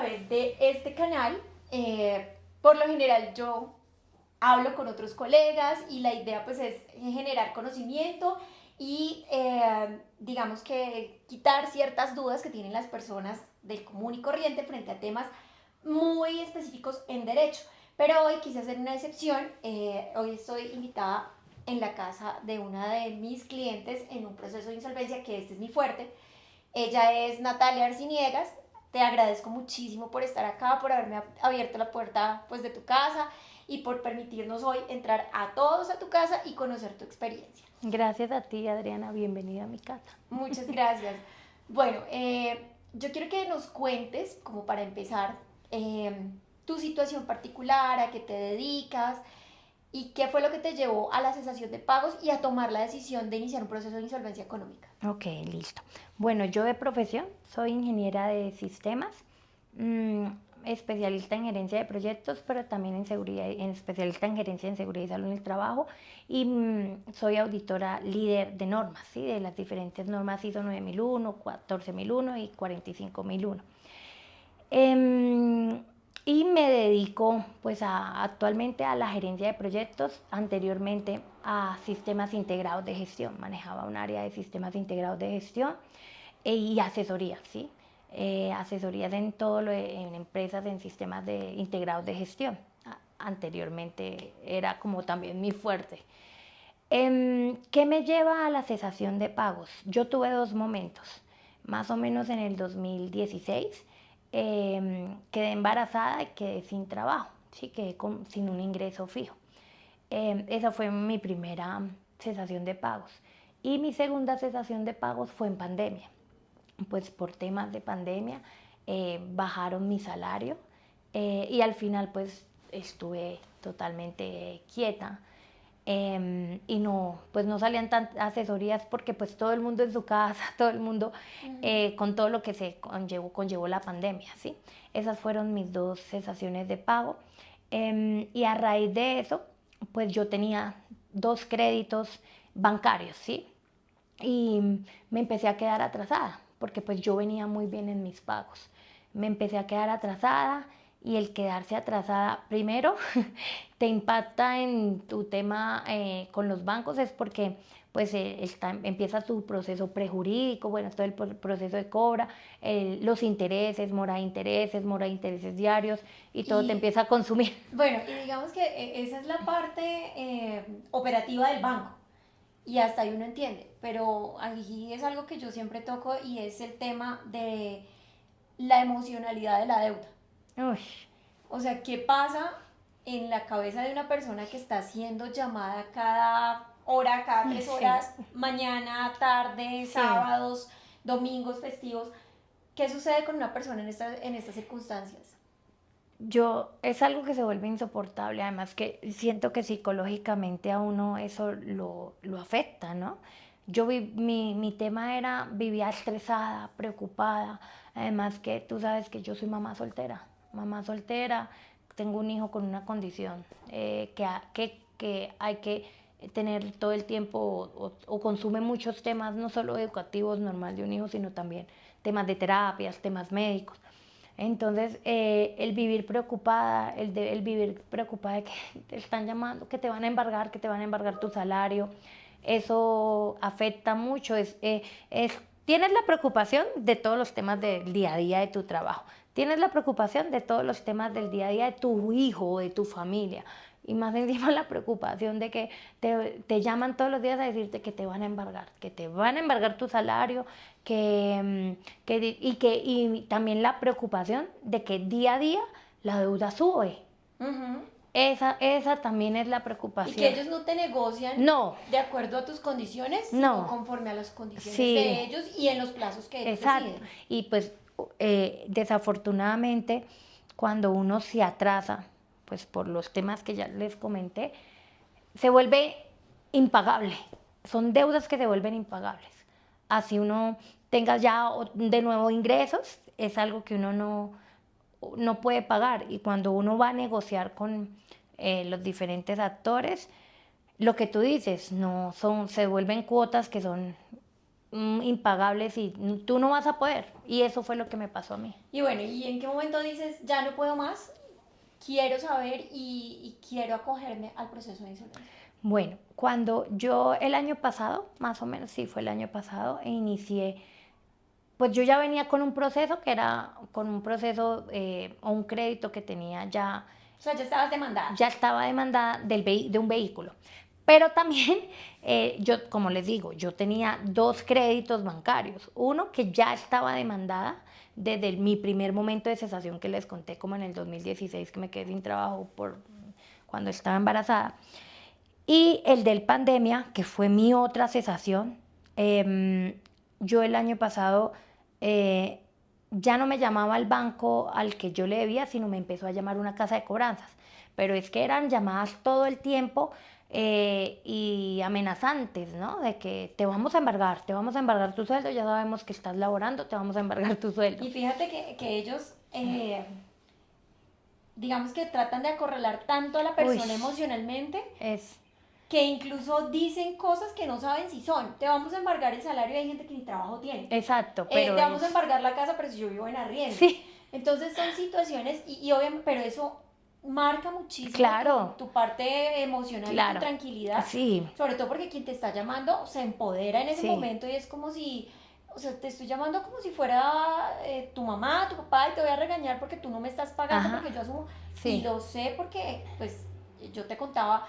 través de este canal, por lo general yo hablo con otros colegas y la idea pues es generar conocimiento y digamos que quitar ciertas dudas que tienen las personas del común y corriente frente a temas muy específicos en derecho. Pero hoy quise hacer una excepción. Hoy estoy invitada en la casa de una de mis clientes en un proceso de insolvencia, que este es mi fuerte. Ella es Natalia Arciniegas. Te agradezco muchísimo por estar acá, por haberme abierto la puerta pues, de tu casa y por permitirnos hoy entrar a todos a tu casa y conocer tu experiencia. Gracias a ti, Adriana. Bienvenida a mi casa. Muchas gracias. Bueno, yo quiero que nos cuentes, como para empezar, tu situación particular, a qué te dedicas y qué fue lo que te llevó a la cesación de pagos y a tomar la decisión de iniciar un proceso de insolvencia económica. Ok, listo. Bueno, yo de profesión soy ingeniera de sistemas, mm, especialista en gerencia de proyectos, pero también en seguridad, especialista en gerencia en seguridad y salud en el trabajo y soy auditora líder de normas, ¿sí? De las diferentes normas ISO 9001, 14001 y 45001. Y me dedico pues actualmente a la gerencia de proyectos, anteriormente a sistemas integrados de gestión, manejaba un área de sistemas integrados de gestión y asesorías, ¿sí? Asesorías en todo en empresas, en sistemas integrados de gestión. Anteriormente era como también mi fuerte. ¿Qué me lleva a la cesación de pagos? Yo tuve dos momentos, más o menos en el 2016, quedé embarazada y quedé sin trabajo, ¿sí? Quedé sin un ingreso fijo. Esa fue mi primera cesación de pagos. Y mi segunda cesación de pagos fue en pandemia. Pues por temas de pandemia bajaron mi salario y al final pues estuve totalmente quieta. Y no, pues no salían tantas asesorías porque pues todo el mundo en su casa, todo el mundo con todo lo que se conllevó la pandemia, ¿sí? Esas fueron mis dos cesaciones de pago. Y a raíz de eso, pues yo tenía dos créditos bancarios, ¿sí? Y me empecé a quedar atrasada, porque pues yo venía muy bien en mis pagos. Me empecé a quedar atrasada y el quedarse atrasada, primero, te impacta en tu tema con los bancos, es porque pues empieza tu proceso prejurídico, bueno, todo el proceso de cobra, los intereses, mora de intereses diarios y todo te Y empieza a consumir. bueno, y digamos que esa es la parte operativa del banco. Y hasta ahí uno entiende, pero aquí es algo que yo siempre toco y es el tema de la emocionalidad de la deuda. Uy, O sea, ¿qué pasa en la cabeza de una persona que está siendo llamada cada hora, cada tres sí, horas, mañana, tarde, sí. sábados, domingos, festivos? ¿Qué sucede con una persona en estas circunstancias? Es algo que se vuelve insoportable, además que siento que psicológicamente a uno eso lo afecta, ¿no? Mi tema era, vivía estresada, preocupada, además que tú sabes que yo soy mamá soltera, tengo un hijo con una condición que hay que tener todo el tiempo o consume muchos temas, no solo educativos normal de un hijo, sino también temas de terapias, temas médicos. Entonces, el vivir preocupada, el vivir preocupada de que te están llamando, que te van a embargar, que te van a embargar tu salario, eso afecta mucho. Tienes la preocupación de todos los temas del día a día de tu trabajo, tienes la preocupación de todos los temas del día a día de tu hijo o de tu familia. Y más encima la preocupación de que te llaman todos los días a decirte que te van a embargar, que te van a embargar tu salario, y también la preocupación de que día a día la deuda sube. Ujú. Esa también es la Y que preocupación. ellos no te negocian No, de acuerdo a tus condiciones, sino no, conforme a las condiciones sí, de ellos y en los plazos que ellos exacto. deciden. Y pues desafortunadamente cuando uno se atrasa, pues por los temas que ya les comenté, se vuelve impagable. Son deudas que se vuelven impagables. Así uno tenga ya de nuevo ingresos, es algo que uno no puede pagar. Y cuando uno va a negociar con los diferentes actores, lo que tú dices, no son, se vuelven cuotas que son impagables y tú no vas a poder. Y eso fue lo que me pasó a mí. Y bueno, ¿y en qué momento dices, ya no puedo más? Quiero saber y quiero acogerme al proceso de insolvencia. Bueno, cuando yo el año pasado, más o menos, sí, fue el año pasado, inicié, pues yo ya venía con un proceso que era, con un proceso o un crédito que tenía ya. O sea, ya estabas demandada. Ya estaba demandada de un vehículo. Pero también, yo, como les digo, yo tenía 2 créditos bancarios. Uno que ya estaba demandada desde mi primer momento de cesación que les conté, como en el 2016, que me quedé sin trabajo por cuando estaba embarazada. Y el del pandemia, que fue mi otra cesación. Yo el año pasado ya no me llamaba al banco al que yo le debía, sino me empezó a llamar una casa de cobranzas. Pero es que eran llamadas todo el tiempo y amenazantes, ¿no? De que te vamos a embargar tu sueldo, ya sabemos que estás laborando, te vamos a embargar tu sueldo. Y fíjate que ellos, digamos que tratan de acorralar tanto a la persona emocionalmente, que incluso dicen cosas que no saben si son. Te vamos a embargar el salario y hay gente que ni trabajo tiene. Exacto, pero te vamos a embargar la casa, pero si yo vivo en arriendo. Sí. Entonces son situaciones y obviamente, pero eso marca muchísimo claro. tu parte emocional y tu tranquilidad. Sí. Sobre todo porque quien te está llamando se empodera en ese momento y es como si, o sea, te estoy llamando como si fuera tu mamá, tu papá y te voy a regañar porque tú no me estás pagando. Porque yo asumo, y lo sé porque, pues, yo te contaba,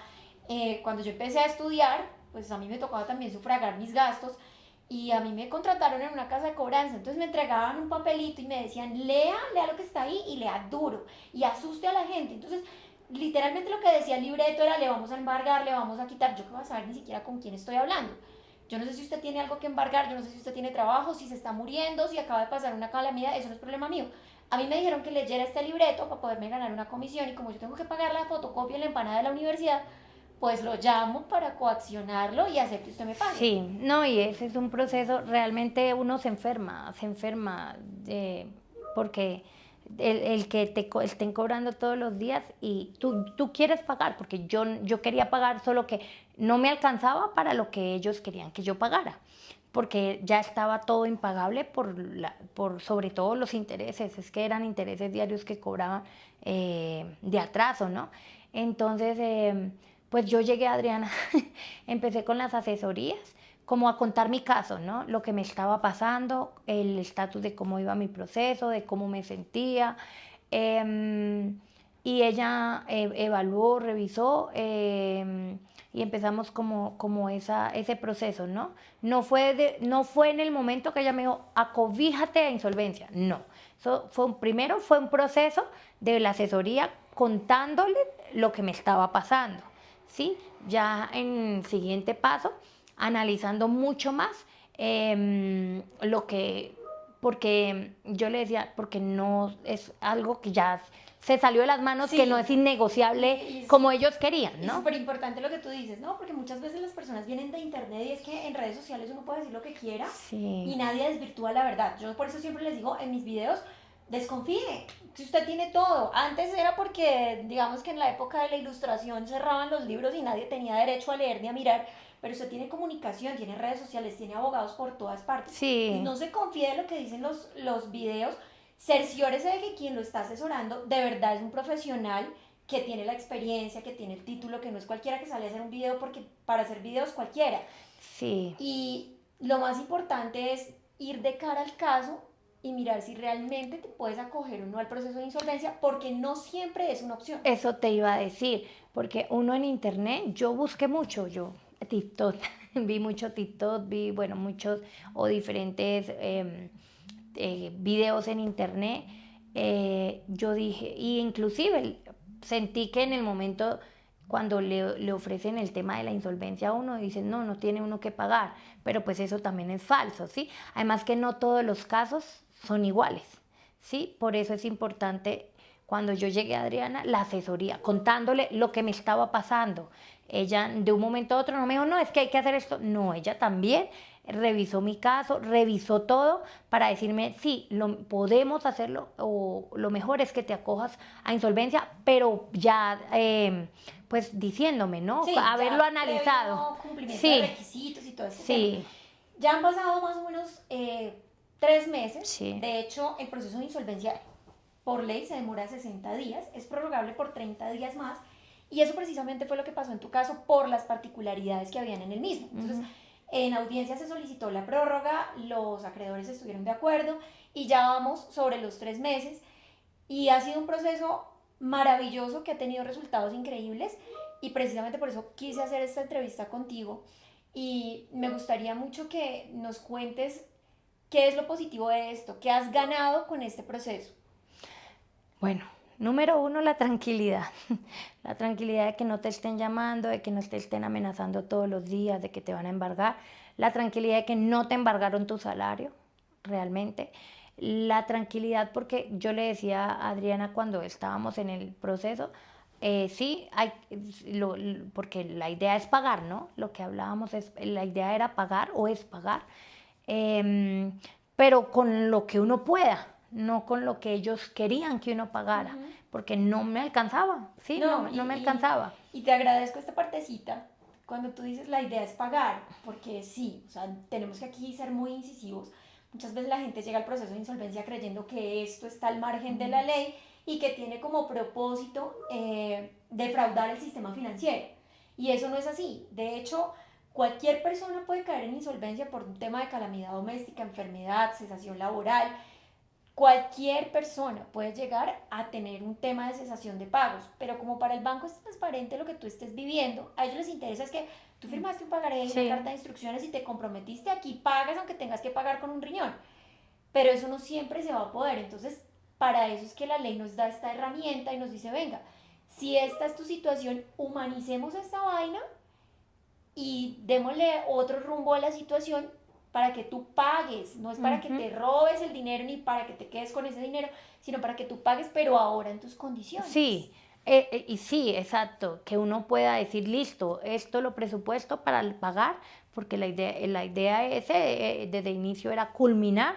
cuando yo empecé a estudiar, pues a mí me tocaba también sufragar mis gastos y a mí me contrataron en una casa de cobranza, entonces me entregaban un papelito y me decían, lea lo que está ahí y lea duro y asuste a la gente. Entonces, literalmente lo que decía el libreto era, le vamos a embargar, le vamos a quitar. Yo qué voy a saber ni siquiera con quién estoy hablando. Yo no sé si usted tiene algo que embargar, yo no sé si usted tiene trabajo, si se está muriendo, si acaba de pasar una calamidad, eso no es problema mío. A mí me dijeron que leyera este libreto para poderme ganar una comisión y como yo tengo que pagar la fotocopia y la empanada de la universidad, pues lo llamo para coaccionarlo y hacer que usted me pague. Sí, no, y ese es un proceso, realmente uno se enferma porque el que te estén cobrando todos los días y tú quieres pagar, porque yo quería pagar, solo que no me alcanzaba para lo que ellos querían que yo pagara, porque ya estaba todo impagable por sobre todo los intereses, es que eran intereses diarios que cobraban de atraso, ¿no? Entonces, pues yo llegué a Adriana, empecé con las asesorías, como a contar mi caso, ¿no? Lo que me estaba pasando, el estatus de cómo iba mi proceso, de cómo me sentía. Y ella evaluó, revisó y empezamos como ese proceso, ¿no? No fue en el momento que ella me dijo, acobíjate a insolvencia, no. Eso primero fue un proceso de la asesoría contándole lo que me estaba pasando, ¿sí? Ya en el siguiente paso, analizando mucho más porque yo le decía, porque no es algo que ya se salió de las manos, que no es innegociable como ellos querían, ¿no? Es súper importante lo que tú dices, ¿no? Porque muchas veces las personas vienen de internet y es que en redes sociales uno puede decir lo que quiera y nadie desvirtúa la verdad. Yo por eso siempre les digo en mis videos, desconfíe, si usted tiene todo. Antes era porque, digamos que en la época de la ilustración cerraban los libros y nadie tenía derecho a leer ni a mirar, pero usted tiene comunicación, tiene redes sociales, tiene abogados por todas partes. Sí. Y no se confíe de lo que dicen los videos, cerciórese de que quien lo está asesorando de verdad es un profesional que tiene la experiencia, que tiene el título, que no es cualquiera que sale a hacer un video, porque para hacer videos cualquiera. Sí. Y lo más importante es ir de cara al caso y mirar si realmente te puedes acoger o no al proceso de insolvencia, porque no siempre es una opción. Eso te iba a decir, porque uno en internet, yo busqué mucho, TikTok, vi mucho TikTok, vi, bueno, muchos o diferentes videos en internet. Yo dije, y inclusive sentí que en el momento cuando le ofrecen el tema de la insolvencia a uno, dicen, no tiene uno que pagar, pero pues eso también es falso, ¿sí? Además que no todos los casos son iguales, ¿sí? Por eso es importante, cuando yo llegué a Adriana, la asesoría, contándole lo que me estaba pasando. Ella de un momento a otro no me dijo, no, es que hay que hacer esto. No, ella también revisó mi caso, revisó todo para decirme, sí, podemos hacerlo o lo mejor es que te acojas a insolvencia, pero ya, pues diciéndome, ¿no? Sí, haberlo analizado. Cumplimiento de requisitos y todo ese tema. Ya han pasado más o menos 3 meses. Sí. De hecho, el proceso de insolvencia por ley se demora 60 días, es prorrogable por 30 días más, y eso precisamente fue lo que pasó en tu caso por las particularidades que habían en el mismo. Entonces, en audiencia se solicitó la prórroga, los acreedores estuvieron de acuerdo y ya vamos sobre los 3 meses, y ha sido un proceso maravilloso que ha tenido resultados increíbles, y precisamente por eso quise hacer esta entrevista contigo, y me gustaría mucho que nos cuentes qué es lo positivo de esto, qué has ganado con este proceso. Bueno, número uno, la tranquilidad. La tranquilidad de que no te estén llamando, de que no te estén amenazando todos los días, de que te van a embargar. La tranquilidad de que no te embargaron tu salario, realmente. La tranquilidad porque yo le decía a Adriana cuando estábamos en el proceso, sí, porque la idea es pagar, ¿no? Lo que hablábamos es, la idea era pagar o es pagar, em, pero con lo que uno pueda, no con lo que ellos querían que uno pagara, porque no me alcanzaba, ¿sí? No me alcanzaba. Y te agradezco esta partecita cuando tú dices la idea es pagar, porque sí, o sea, tenemos que aquí ser muy incisivos. Muchas veces la gente llega al proceso de insolvencia creyendo que esto está al margen de la ley y que tiene como propósito defraudar el sistema financiero. Y eso no es así. De hecho, cualquier persona puede caer en insolvencia por un tema de calamidad doméstica, enfermedad, cesación laboral. Cualquier persona puede llegar a tener un tema de cesación de pagos, pero como para el banco es transparente lo que tú estés viviendo, a ellos les interesa es que tú firmaste un pagaré, Sí. una carta de instrucciones y te comprometiste, aquí pagas aunque tengas que pagar con un riñón, pero eso no siempre se va a poder. Entonces para eso es que la ley nos da esta herramienta y nos dice, venga, si esta es tu situación, humanicemos esta vaina y démosle otro rumbo a la situación para que tú pagues, no es para que te robes el dinero ni para que te quedes con ese dinero, sino para que tú pagues, pero ahora en tus condiciones. Sí, y sí, exacto, que uno pueda decir, listo, esto lo presupuesto para pagar, porque la idea desde el inicio era culminar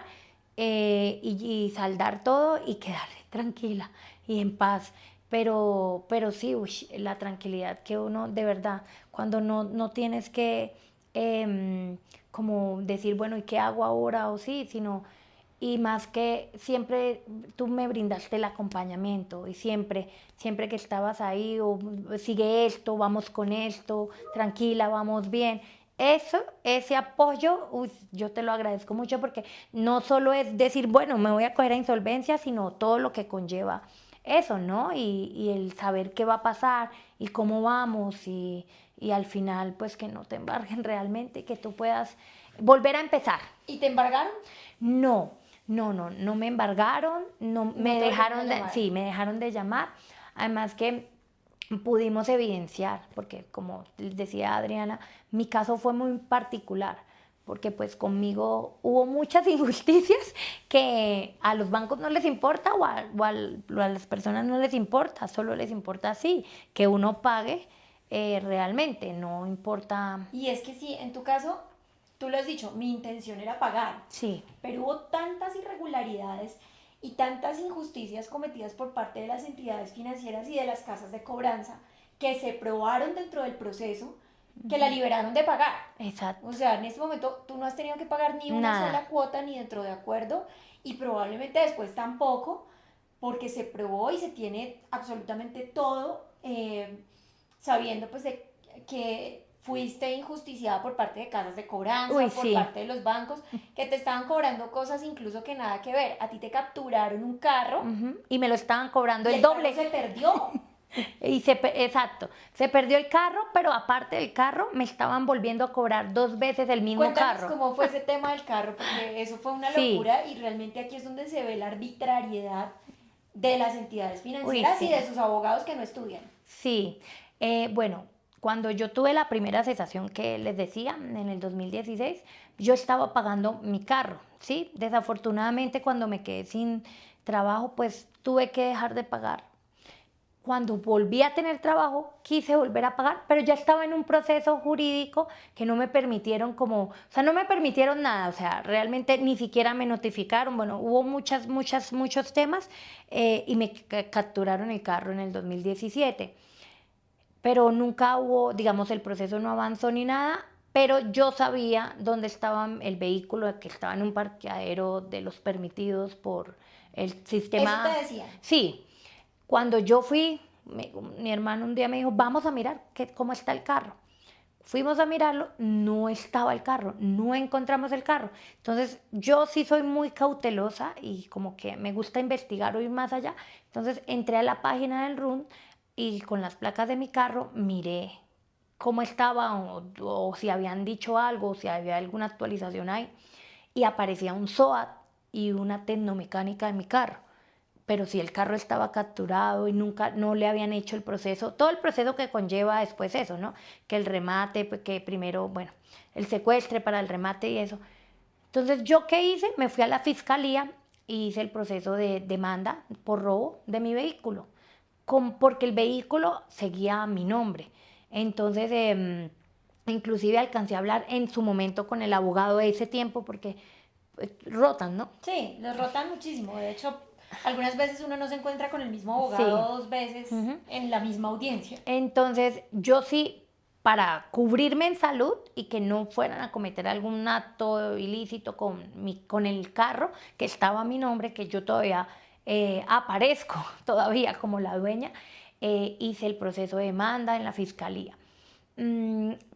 y saldar todo y quedar tranquila y en paz. Pero sí, la tranquilidad que uno, de verdad, cuando no tienes que como decir, bueno, ¿y qué hago ahora? O sí, sino y más que siempre tú me brindaste el acompañamiento y siempre que estabas ahí o sigue esto, vamos con esto, tranquila, vamos bien. Eso, ese apoyo, yo te lo agradezco mucho porque no solo es decir, bueno, me voy a coger a insolvencia, sino todo lo que conlleva eso, ¿no? Y el saber qué va a pasar y cómo vamos y al final, pues que no te embarguen realmente, que tú puedas volver a empezar. ¿Y te embargaron? No me embargaron, me dejaron sí, me dejaron de llamar. Además que pudimos evidenciar, porque como decía Adriana, mi caso fue muy particular, porque pues conmigo hubo muchas injusticias que a los bancos no les importa a las personas no les importa, solo les importa así, que uno pague realmente, no importa. Y es que sí, en tu caso, tú lo has dicho, mi intención era pagar, Sí. pero hubo tantas irregularidades y tantas injusticias cometidas por parte de las entidades financieras y de las casas de cobranza que se probaron dentro del proceso que la liberaron de pagar. Exacto. O sea, en este momento tú no has tenido que pagar ni una sola cuota ni dentro de acuerdo y probablemente después tampoco, porque se probó y se tiene absolutamente todo, sabiendo pues de que fuiste injusticiada por parte de casas de cobranza, por parte de los bancos, que te estaban cobrando cosas incluso que nada que ver. A ti te capturaron un carro y me lo estaban cobrando y el doble. Carro se perdió. Exacto, se perdió el carro, pero aparte del carro me estaban volviendo a cobrar 2 veces el mismo Cuéntanos carro. cómo fue ese tema del carro, porque eso fue una locura y realmente aquí es donde se ve la arbitrariedad de las entidades financieras y de sus abogados que no estudian. Sí, bueno, cuando yo tuve la primera cesación que les decía, en el 2016, yo estaba pagando mi carro, ¿sí? Desafortunadamente cuando me quedé sin trabajo, pues tuve que dejar de pagar. Cuando volví a tener trabajo, quise volver a pagar, pero ya estaba en un proceso jurídico que no me permitieron o sea, no me permitieron nada, o sea, realmente ni siquiera me notificaron, bueno, hubo muchos temas y me capturaron el carro en el 2017, pero nunca hubo, digamos, el proceso no avanzó ni nada, pero yo sabía dónde estaba el vehículo, que estaba en un parqueadero de los permitidos por el sistema. Eso te decían. Sí, cuando yo fui, mi hermano un día me dijo, vamos a mirar cómo está el carro. Fuimos a mirarlo, no estaba el carro, no encontramos el carro. Entonces yo sí soy muy cautelosa y como que me gusta investigar o ir más allá. Entonces entré a la página del RUN y con las placas de mi carro miré cómo estaba o si habían dicho algo, o si había alguna actualización ahí. Y aparecía un SOAT y una tecnomecánica de mi carro. Pero si el carro estaba capturado y nunca no le habían hecho el proceso, todo el proceso que conlleva después eso, ¿no? Que el remate, pues que primero, bueno, el secuestre para el remate y eso. Entonces, ¿yo qué hice? Me fui a la fiscalía y hice el proceso de demanda por robo de mi vehículo, porque el vehículo seguía a mi nombre. Entonces, inclusive alcancé a hablar en su momento con el abogado de ese tiempo porque rotan, ¿no? Sí, los rotan muchísimo. De hecho, algunas veces uno no se encuentra con el mismo abogado Sí. 2 veces Ujú. en la misma audiencia. Entonces, yo sí, para cubrirme en salud y que no fueran a cometer algún acto ilícito con el carro que estaba a mi nombre, que yo todavía aparezco todavía como la dueña, hice el proceso de demanda en la fiscalía.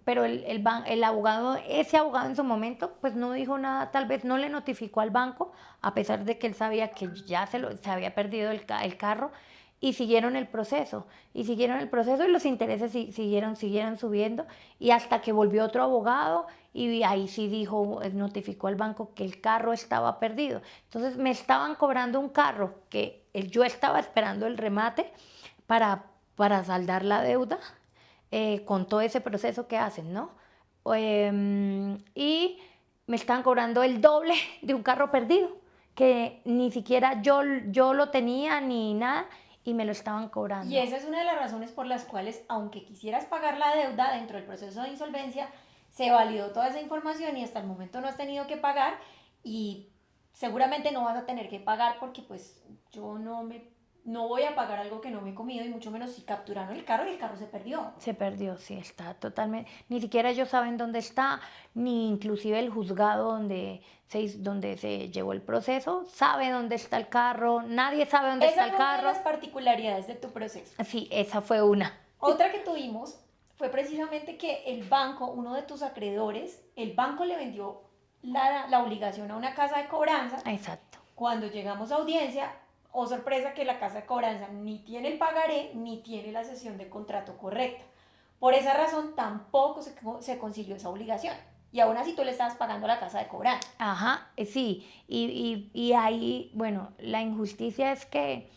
Pero el abogado, ese abogado en su momento, pues no dijo nada, tal vez no le notificó al banco, a pesar de que él sabía que ya se había perdido el carro, y siguieron el proceso, y los intereses siguieron subiendo, y hasta que volvió otro abogado, y ahí sí dijo, notificó al banco que el carro estaba perdido. Entonces me estaban cobrando un carro que yo estaba esperando el remate para, para saldar la deuda, con todo ese proceso que hacen, ¿no? Y me están cobrando el doble de un carro perdido, que ni siquiera yo lo tenía ni nada y me lo estaban cobrando. Y esa es una de las razones por las cuales, aunque quisieras pagar la deuda dentro del proceso de insolvencia, se validó toda esa información y hasta el momento no has tenido que pagar y seguramente no vas a tener que pagar porque pues yo no voy a pagar algo que no me he comido y mucho menos si capturaron el carro y el carro se perdió. Se perdió, sí, está totalmente. Ni siquiera ellos saben dónde está, ni inclusive el juzgado donde se llevó el proceso sabe dónde está el carro, nadie sabe dónde está Esa el fue una de carro. las particularidades de tu proceso. Sí, esa fue una. Otra que tuvimos fue precisamente que el banco, uno de tus acreedores, el banco le vendió la obligación a una casa de cobranza. Exacto. Cuando llegamos a audiencia, oh sorpresa que la casa de cobranza ni tiene el pagaré ni tiene la cesión de contrato correcta. Por esa razón tampoco se consiguió esa obligación. Y aún así tú le estabas pagando a la casa de cobranza. Ajá, sí. Y ahí, bueno, la injusticia es que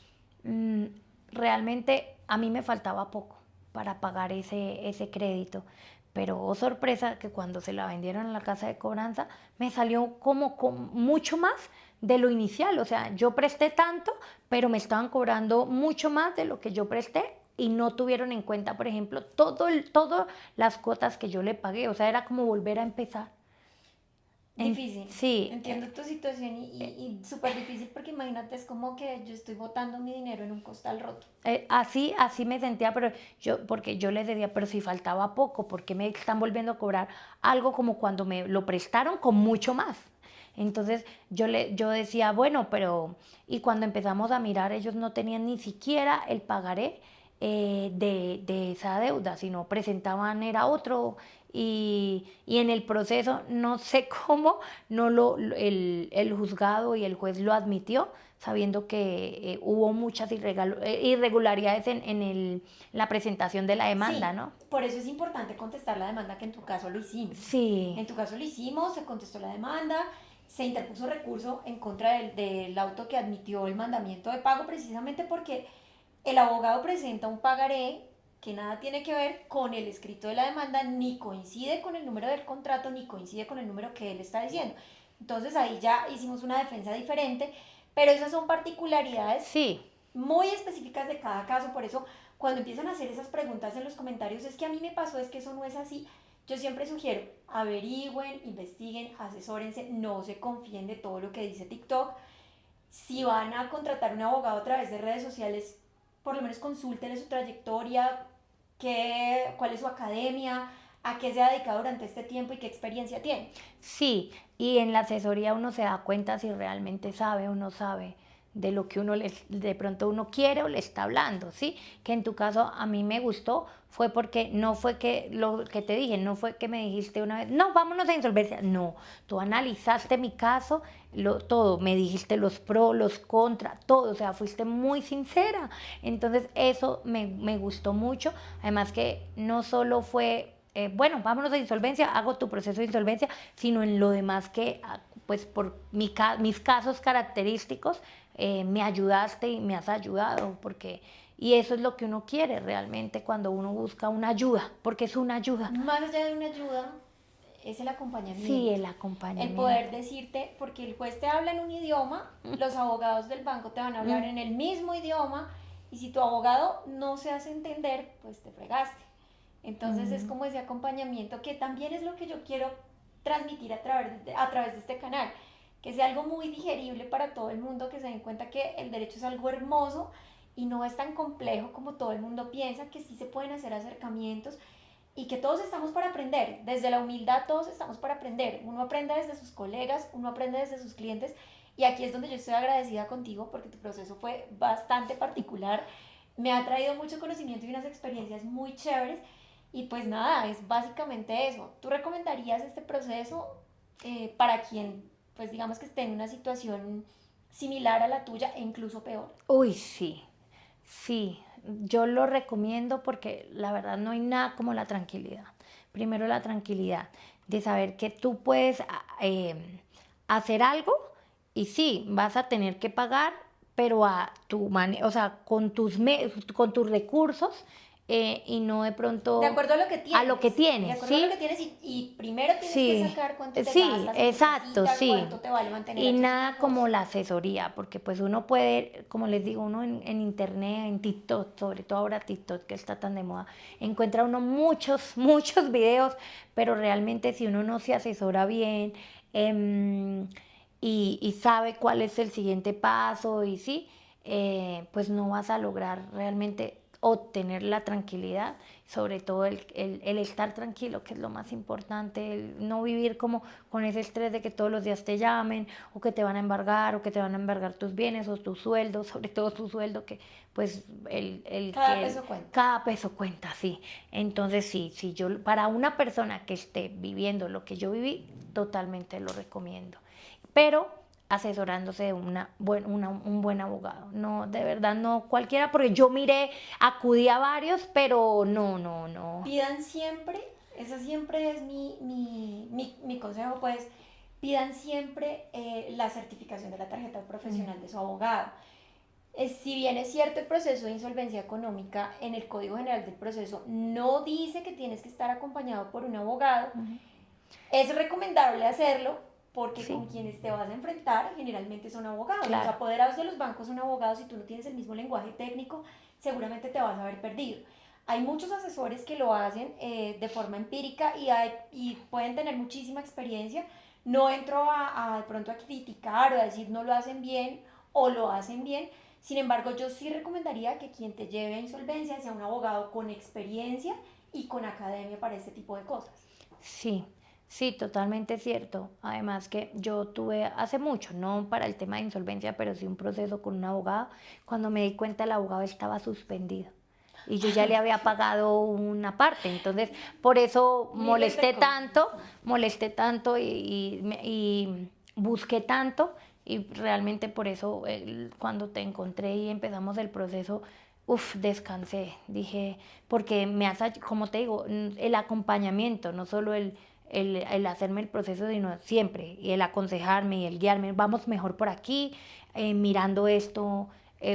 mm, realmente a mí me faltaba poco para pagar ese crédito. Pero, oh sorpresa, que cuando se la vendieron a la casa de cobranza, me salió como con mucho más de lo inicial. O sea, yo presté tanto, pero me estaban cobrando mucho más de lo que yo presté y no tuvieron en cuenta, por ejemplo, todas las cuotas que yo le pagué. O sea, era como volver a empezar. Difícil. Sí, Entiendo tu situación y súper difícil porque imagínate, es como que yo estoy botando mi dinero en un costal roto. así me sentía, pero porque yo les decía, pero si faltaba poco, ¿por qué me están volviendo a cobrar algo como cuando me lo prestaron con mucho más? Entonces yo decía, bueno, pero, y cuando empezamos a mirar, ellos no tenían ni siquiera el pagaré de esa deuda, sino presentaban era otro, y en el proceso, no sé cómo, no el juzgado y el juez lo admitió, sabiendo que hubo muchas irregularidades en la presentación de la demanda, Sí, ¿no? por eso es importante contestar la demanda que en tu caso lo hicimos. Sí, En tu caso lo hicimos, se contestó la demanda, se interpuso recurso en contra del auto que admitió el mandamiento de pago precisamente porque el abogado presenta un pagaré que nada tiene que ver con el escrito de la demanda, ni coincide con el número del contrato, ni coincide con el número que él está diciendo. Entonces ahí ya hicimos una defensa diferente, pero esas son particularidades sí, muy específicas de cada caso, por eso cuando empiezan a hacer esas preguntas en los comentarios, es que a mí me pasó, es que eso no es así, yo siempre sugiero, averigüen, investiguen, asesórense, no se confíen de todo lo que dice TikTok. Si van a contratar un abogado a través de redes sociales, por lo menos consúltenle su trayectoria, cuál es su academia, a qué se ha dedicado durante este tiempo y qué experiencia tiene. Sí, y en la asesoría uno se da cuenta si realmente sabe o no sabe de lo que de pronto uno quiere o le está hablando, ¿sí? Que en tu caso a mí me gustó, fue porque no fue que lo que te dije, no fue que me dijiste una vez, no, vámonos a insolvencia, no, tú analizaste mi caso, todo, me dijiste los pros, los contras, todo, o sea, fuiste muy sincera, entonces eso me gustó mucho, además que no solo fue bueno, vámonos a insolvencia, hago tu proceso de insolvencia, sino en lo demás que, pues por mis casos característicos, me ayudaste y me has ayudado, porque, y eso es lo que uno quiere realmente cuando uno busca una ayuda, porque es una ayuda. Más allá de una ayuda, es el Sí, acompañamiento. el El acompañamiento. poder decirte, porque el juez te habla en un idioma, los abogados del banco te van a hablar en el mismo idioma, y si tu abogado no se hace entender, pues te fregaste. Entonces es como ese acompañamiento que también es lo que yo quiero transmitir a través de este canal, que sea algo muy digerible para todo el mundo, que se den cuenta que el derecho es algo hermoso y no es tan complejo como todo el mundo piensa, que sí se pueden hacer acercamientos y que todos estamos para aprender, desde la humildad todos estamos para aprender, uno aprende desde sus colegas, uno aprende desde sus clientes, y aquí es donde yo estoy agradecida contigo porque tu proceso fue bastante particular, me ha traído mucho conocimiento y unas experiencias muy chéveres, y pues nada, es básicamente eso. ¿Tú recomendarías este proceso para quien, pues digamos que esté en una situación similar a la tuya e incluso peor? Uy, sí, sí, yo lo recomiendo porque la verdad no hay nada como la tranquilidad. Primero la tranquilidad de saber que tú puedes hacer algo y sí, vas a tener que pagar, pero a tu manera, o sea, con tus recursos y no de De pronto acuerdo a lo que a lo que tienes, de tienes, acuerdo a lo ¿sí? que tienes y primero tienes que Sí, sacar cuánto te sí, gastas en tu exacto, casita, sí. cuánto te vale mantener Y a tus nada como hijos. la asesoría, porque pues uno puede, como les digo, uno en internet, en TikTok, sobre todo ahora TikTok que está tan de moda, encuentra uno muchos videos, pero realmente si uno no se asesora bien y sabe cuál es el siguiente paso y sí, pues no vas a lograr realmente obtener la tranquilidad, sobre todo el estar tranquilo, que es lo más importante, el no vivir como con ese estrés de que todos los días te llamen o que te van a embargar o que te van a embargar tus bienes o tu sueldo, sobre todo tu sueldo, que pues Cada peso cuenta. cada peso cuenta, sí. Entonces sí, sí, yo para una persona que esté viviendo lo que yo viví, totalmente lo recomiendo. Pero asesorándose de un buen abogado. No, de verdad, no cualquiera, porque yo miré, acudí a varios, pero no. Pidan siempre, ese siempre es mi consejo, pues pidan siempre la certificación de la tarjeta profesional de su abogado. Si bien es cierto el proceso de insolvencia económica en el Código General del Proceso no dice que tienes que estar acompañado por un abogado, es recomendable hacerlo porque Sí, con quienes te vas a enfrentar generalmente son abogados. Los claro. apoderados de los bancos son abogados y tú no tienes el mismo lenguaje técnico, seguramente te vas a ver perdido. Hay muchos asesores que lo hacen de forma empírica y pueden tener muchísima experiencia. No entro de pronto a criticar o a decir no lo hacen bien o lo hacen bien. Sin embargo, yo sí recomendaría que quien te lleve a insolvencia sea un abogado con experiencia y con academia para este tipo de cosas. Sí, sí, totalmente cierto. Además que yo tuve hace mucho, no para el tema de insolvencia, pero sí un proceso con un abogado. Cuando me di cuenta el abogado estaba suspendido y yo ya le había pagado una parte. Entonces, por eso Miles de cosas, sí. molesté tanto y busqué tanto y realmente por eso cuando te encontré y empezamos el proceso, descansé, dije, porque como te digo, el acompañamiento, no solo el hacerme el proceso, sino siempre, y el aconsejarme y el guiarme, vamos mejor por aquí, mirando esto,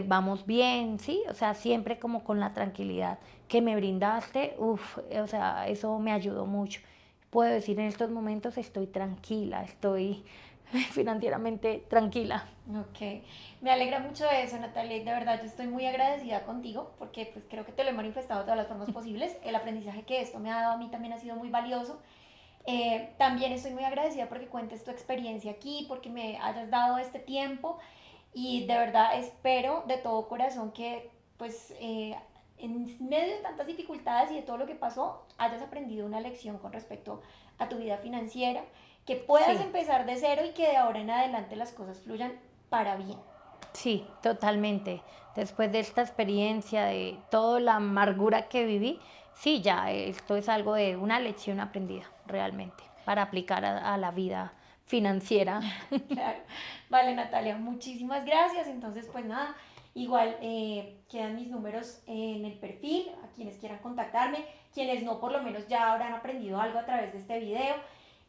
vamos bien, ¿sí? O sea, siempre como con la tranquilidad que me brindaste, o sea, eso me ayudó mucho. Puedo decir en estos momentos estoy tranquila, estoy financieramente tranquila. Ok, me alegra mucho eso, Natalia, y de verdad yo estoy muy agradecida contigo porque pues creo que te lo he manifestado de todas las formas posibles. El aprendizaje que esto me ha dado a mí también ha sido muy valioso. También estoy muy agradecida porque cuentes tu experiencia aquí, porque me hayas dado este tiempo y de verdad espero de todo corazón que pues en medio de tantas dificultades y de todo lo que pasó, hayas aprendido una lección con respecto a tu vida financiera, que puedas Sí. empezar de cero y que de ahora en adelante las cosas fluyan para bien. Sí, totalmente. Después de esta experiencia, de toda la amargura que viví, sí, ya esto es algo de una lección aprendida realmente para aplicar a la vida financiera. Claro. Vale, Natalia, muchísimas gracias. Entonces, pues nada, igual quedan mis números en el perfil, a quienes quieran contactarme, quienes no, por lo menos ya habrán aprendido algo a través de este video.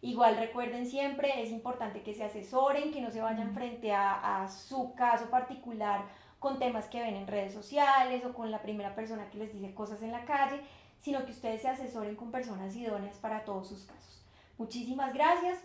Igual recuerden siempre, es importante que se asesoren, que no se vayan frente a su caso particular con temas que ven en redes sociales o con la primera persona que les dice cosas en la calle, sino que ustedes se asesoren con personas idóneas para todos sus casos. Muchísimas gracias.